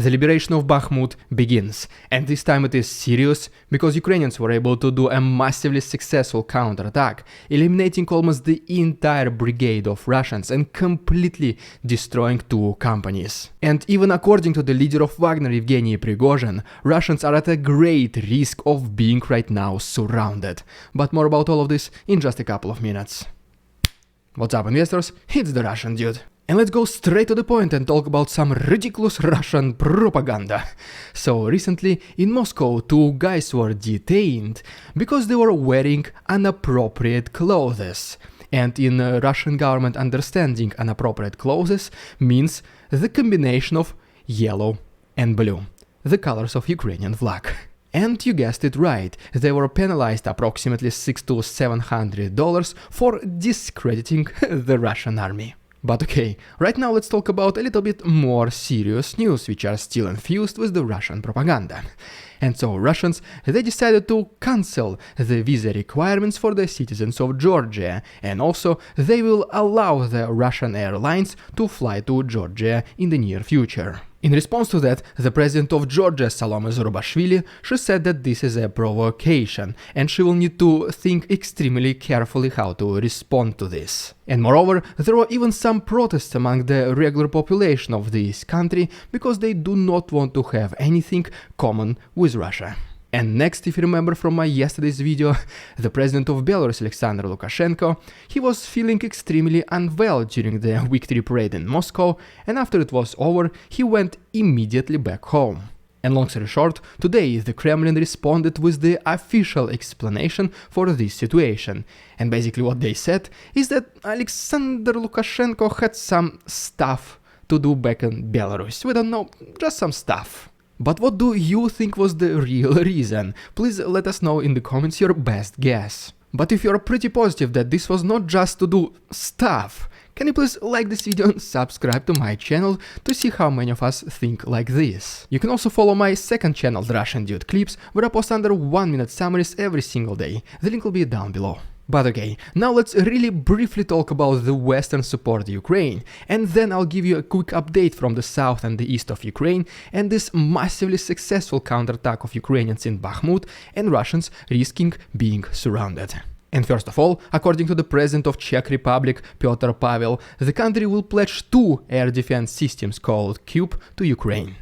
The liberation of Bakhmut begins, and this time it is serious because Ukrainians were able to do a massively successful counterattack, eliminating almost the entire brigade of Russians and completely destroying 2 companies. And even according to the leader of Wagner, Yevgeny Prigozhin, Russians are at a great risk of being right now surrounded. But more about all of this in just a couple of minutes. What's up, investors? It's the Russian dude. And let's go straight to the point and talk about some ridiculous Russian propaganda. So recently in Moscow 2 guys were detained because they were wearing inappropriate clothes. And in Russian government understanding, inappropriate clothes means the combination of yellow and blue, the colors of Ukrainian flag. And you guessed it right, they were penalized approximately $600 to $700 for discrediting the Russian army. But okay, right now let's talk about a little bit more serious news which are still infused with the Russian propaganda. And so Russians, they decided to cancel the visa requirements for the citizens of Georgia, and also they will allow the Russian airlines to fly to Georgia in the near future. In response to that, the president of Georgia, Salome Zurabashvili, she said that this is a provocation and she will need to think extremely carefully how to respond to this. And moreover, there were even some protests among the regular population of this country because they do not want to have anything common with Russia. And next, if you remember from my yesterday's video, the president of Belarus, Alexander Lukashenko, he was feeling extremely unwell during the victory parade in Moscow, and after it was over, he went immediately back home. And long story short, today the Kremlin responded with the official explanation for this situation. And basically what they said is that Alexander Lukashenko had some stuff to do back in Belarus. We don't know, just some stuff. But what do you think was the real reason? Please let us know in the comments your best guess. But if you're pretty positive that this was not just to do stuff, can you please like this video and subscribe to my channel to see how many of us think like this? You can also follow my second channel, The Russian Dude Clips, where I post under 1-minute summaries every single day. The link will be down below. But okay, now let's really briefly talk about the Western support to Ukraine, and then I'll give you a quick update from the south and the east of Ukraine and this massively successful counterattack of Ukrainians in Bakhmut and Russians risking being surrounded. And first of all, according to the president of Czech Republic, Petr Pavel, the country will pledge 2 air defense systems called CUBE to Ukraine.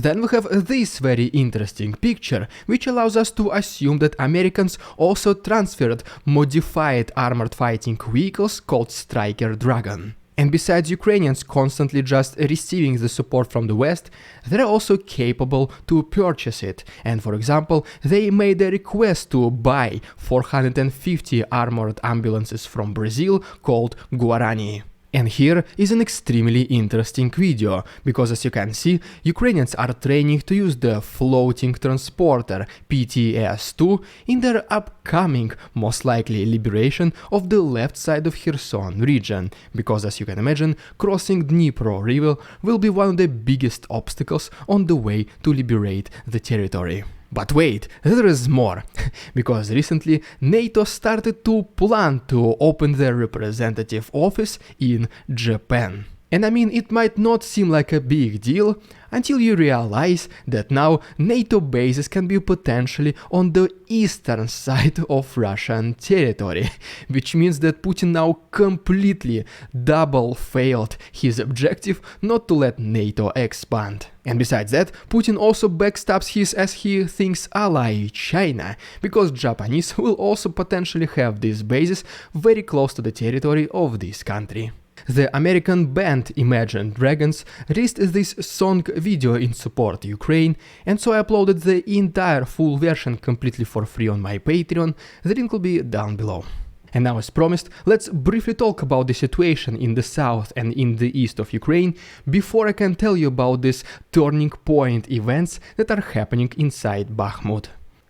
Then we have this very interesting picture, which allows us to assume that Americans also transferred modified armored fighting vehicles called Striker Dragon. And besides Ukrainians constantly just receiving the support from the West, they're also capable to purchase it. And for example, they made a request to buy 450 armored ambulances from Brazil called Guarani. And here is an extremely interesting video, because as you can see, Ukrainians are training to use the floating transporter PTS-2 in their upcoming, most likely, liberation of the left side of Kherson region, because as you can imagine, crossing Dnipro River will be one of the biggest obstacles on the way to liberate the territory. But wait, there is more, because recently NATO started to plan to open their representative office in Japan. And I mean, it might not seem like a big deal until you realize that now NATO bases can be potentially on the eastern side of Russian territory, which means that Putin now completely double failed his objective not to let NATO expand. And besides that, Putin also backstabs his, as he thinks, ally China, because Japanese will also potentially have these bases very close to the territory of this country. The American band Imagine Dragons released this song video in support of Ukraine, and so I uploaded the entire full version completely for free on my Patreon. The link will be down below. And now, as promised, let's briefly talk about the situation in the south and in the east of Ukraine before I can tell you about these turning point events that are happening inside Bakhmut.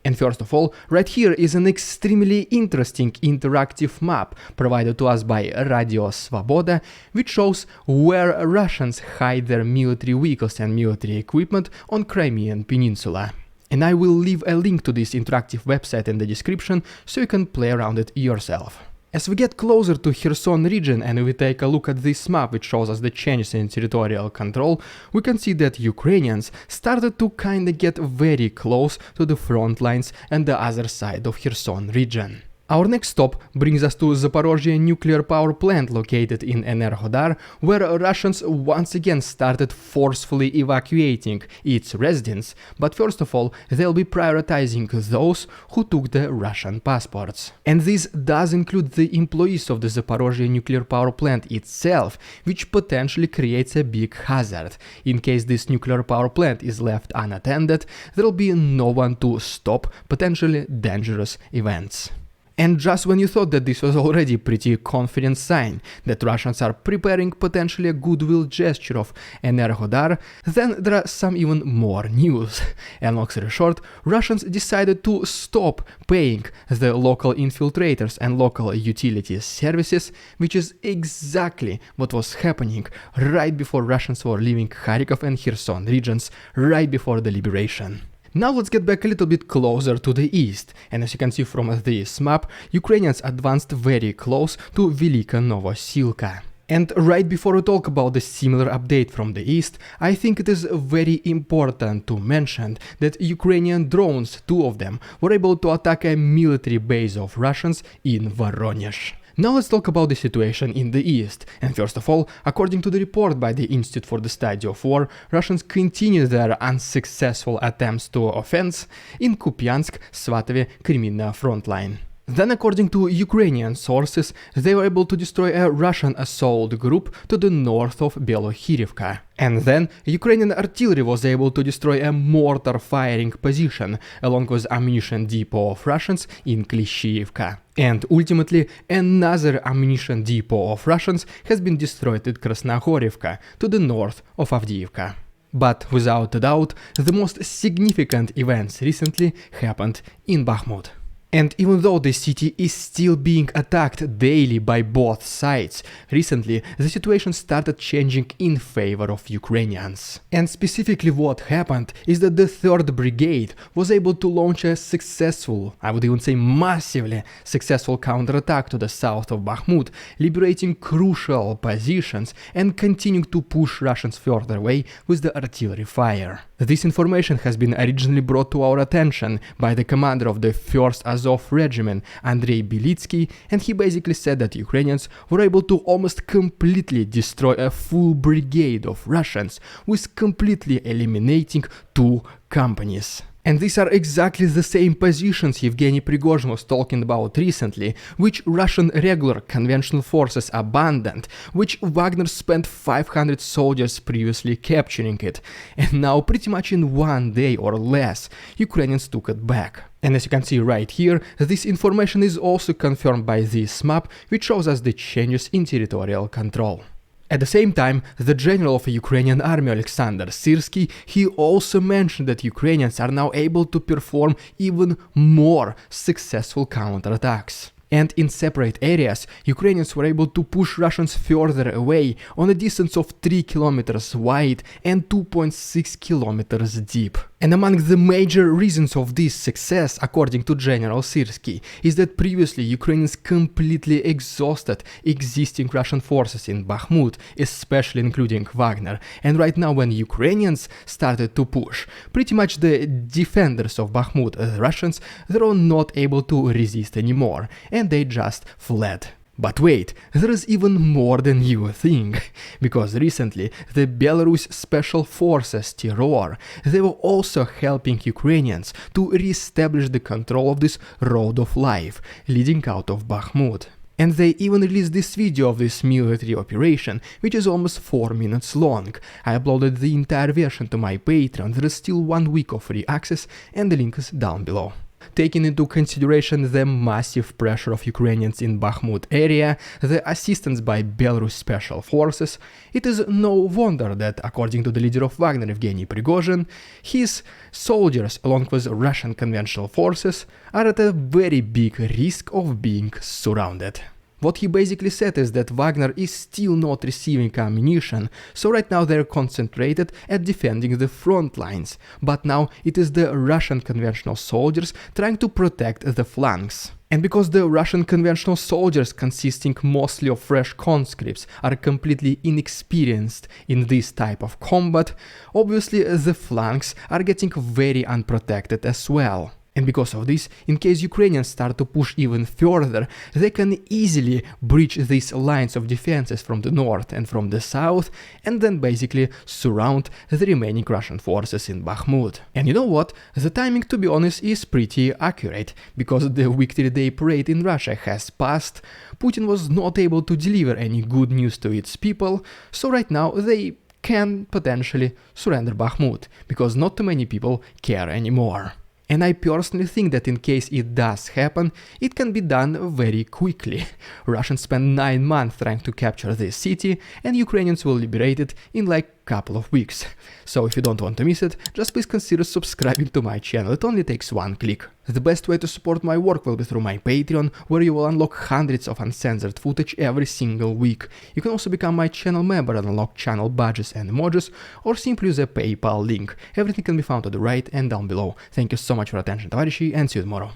And first of all, right here is an extremely interesting interactive map provided to us by Radio Svoboda, which shows where Russians hide their military vehicles and military equipment on Crimean Peninsula. And I will leave a link to this interactive website in the description so you can play around it yourself. As we get closer to Kherson region and we take a look at this map which shows us the changes in territorial control, we can see that Ukrainians started to kinda get very close to the front lines and the other side of Kherson region. Our next stop brings us to Zaporozhye nuclear power plant located in Enerhodar, where Russians once again started forcefully evacuating its residents, but first of all they'll be prioritizing those who took the Russian passports. And this does include the employees of the Zaporozhye nuclear power plant itself, which potentially creates a big hazard. In case this nuclear power plant is left unattended, there'll be no one to stop potentially dangerous events. And just when you thought that this was already a pretty confident sign that Russians are preparing potentially a goodwill gesture of Enerhodar, then there are some even more news. And long story short, Russians decided to stop paying the local infiltrators and local utility services, which is exactly what was happening right before Russians were leaving Kharkov and Kherson regions, right before the liberation. Now let's get back a little bit closer to the east, and as you can see from this map, Ukrainians advanced very close to Velika Novosilka. And right before we talk about the similar update from the east, I think it is very important to mention that Ukrainian drones, 2 of them, were able to attack a military base of Russians in Voronezh. Now let's talk about the situation in the east, and first of all, according to the report by the Institute for the Study of War, Russians continue their unsuccessful attempts to offense in Kupiansk, Svatove, Crimea front line. Then, according to Ukrainian sources, they were able to destroy a Russian assault group to the north of Belohirivka. And then, Ukrainian artillery was able to destroy a mortar firing position along with ammunition depot of Russians in Klishchiivka. And ultimately, another ammunition depot of Russians has been destroyed at Krasnohorivka to the north of Avdiivka. But without a doubt, the most significant events recently happened in Bakhmut. And even though the city is still being attacked daily by both sides, recently the situation started changing in favor of Ukrainians. And specifically what happened is that the 3rd Brigade was able to launch a successful, I would even say massively successful counterattack to the south of Bakhmut, liberating crucial positions and continuing to push Russians further away with the artillery fire. This information has been originally brought to our attention by the commander of the 1st Azov Regiment, Andrei Belitsky, and he basically said that Ukrainians were able to almost completely destroy a full brigade of Russians, with completely eliminating 2 companies. And these are exactly the same positions Yevgeny Prigozhin was talking about recently, which Russian regular conventional forces abandoned, which Wagner spent 500 soldiers previously capturing it, and now pretty much in 1 day or less, Ukrainians took it back. And as you can see right here, this information is also confirmed by this map, which shows us the changes in territorial control. At the same time, the general of the Ukrainian army Alexander Syrsky, he also mentioned that Ukrainians are now able to perform even more successful counterattacks. And in separate areas, Ukrainians were able to push Russians further away on a distance of 3 kilometers wide and 2.6 kilometers deep. And among the major reasons of this success, according to General Syrsky, is that previously Ukrainians completely exhausted existing Russian forces in Bakhmut, especially including Wagner, and right now when Ukrainians started to push, pretty much the defenders of Bakhmut, the Russians, they were not able to resist anymore, and they just fled. But wait, there is even more than you think, because recently the Belarus Special Forces Terror, they were also helping Ukrainians to re-establish the control of this road of life leading out of Bakhmut. And they even released this video of this military operation, which is almost 4 minutes long. I uploaded the entire version to my Patreon, there is still 1 week of free access, and the link is down below. Taking into consideration the massive pressure of Ukrainians in Bakhmut area, the assistance by Belarus Special Forces, it is no wonder that, according to the leader of Wagner, Yevgeny Prigozhin, his soldiers, along with Russian conventional forces, are at a very big risk of being surrounded. What he basically said is that Wagner is still not receiving ammunition, so right now they're concentrated at defending the front lines, but now it is the Russian conventional soldiers trying to protect the flanks. And because the Russian conventional soldiers, consisting mostly of fresh conscripts, are completely inexperienced in this type of combat, obviously the flanks are getting very unprotected as well. And because of this, in case Ukrainians start to push even further, they can easily breach these lines of defenses from the north and from the south, and then basically surround the remaining Russian forces in Bakhmut. And you know what? The timing, to be honest, is pretty accurate, because the Victory Day parade in Russia has passed, Putin was not able to deliver any good news to its people, so right now they can potentially surrender Bakhmut, because not too many people care anymore. And I personally think that in case it does happen, it can be done very quickly. Russians spent 9 months trying to capture this city, and Ukrainians will liberate it in like couple of weeks. So if you don't want to miss it, just please consider subscribing to my channel, it only takes 1 click. The best way to support my work will be through my Patreon, where you will unlock hundreds of uncensored footage every single week. You can also become my channel member and unlock channel badges and emojis, or simply use a PayPal link. Everything can be found to the right and down below. Thank you so much for your attention, товарищи, and see you tomorrow.